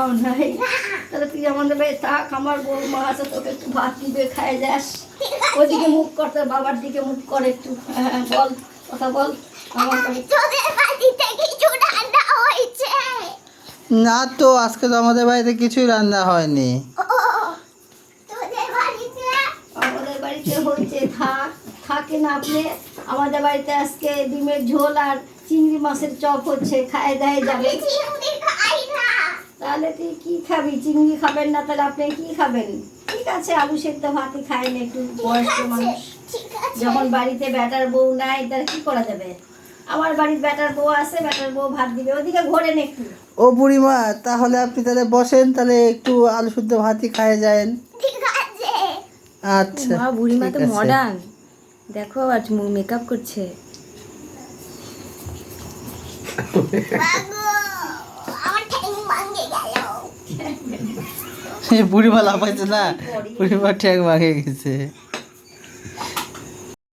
খাও নাই, তাহলে তুই আমাদের বাড়ি থাক, আমার বৌমা আছে, তোকে একটু ভাত দিবে, খায় যাস। ওদিকে মুখ করতে, বাবার দিকে মুখ করে একটু। হ্যাঁ বল, কথা বল। আমার তোদের বাড়িতে কিছু রান্না হয়েছে? না তো, আজকে তো আমাদের বাড়িতে কিছুই রান্না হয়নি। তোদের বাড়িতে? আমাদের বাড়িতে হচ্ছে, থাকেন আপনি। আমাদের বাড়িতে আজকে ডিমের ঝোল আর চিংড়ি মাছের চপ হচ্ছে, খায় দায় যাবে। চিংড়ি খাই না। তাহলে তুই কি খাবি? চিংড়ি খাবেন না, তাহলে আপনি কি খাবেন? ঠিক আছে, আলু সেদ্ধ ভাতই খায় না, একটু বয়স্ক মানুষ। ঠিক আছে। যখন বাড়িতে ব্যাটার বউ নাই, তাহলে কি করা যাবে? আমার বাড়ির ব্যাটার বউ আছে, ব্যাটার বউ ভাত দিবে। ওদিকে ঘোরেন একটু। ও বুড়িমা, তাহলে আপনি তাহলে বসেন, তাহলে একটু আলু শুদ্ধ ভাতই খায় যায়েন। ঠিক আছে। আচ্ছা মা বুড়িমা তো ঠিক আছে। মডার্ন, দেখো আজ মেকআপ করছে। বাবু, আমার ঠ্যাং ভাঙে গেল। বুড়িমা লাফাইছে না, বুড়িমা ঠ্যাং ভাঙে গেছে।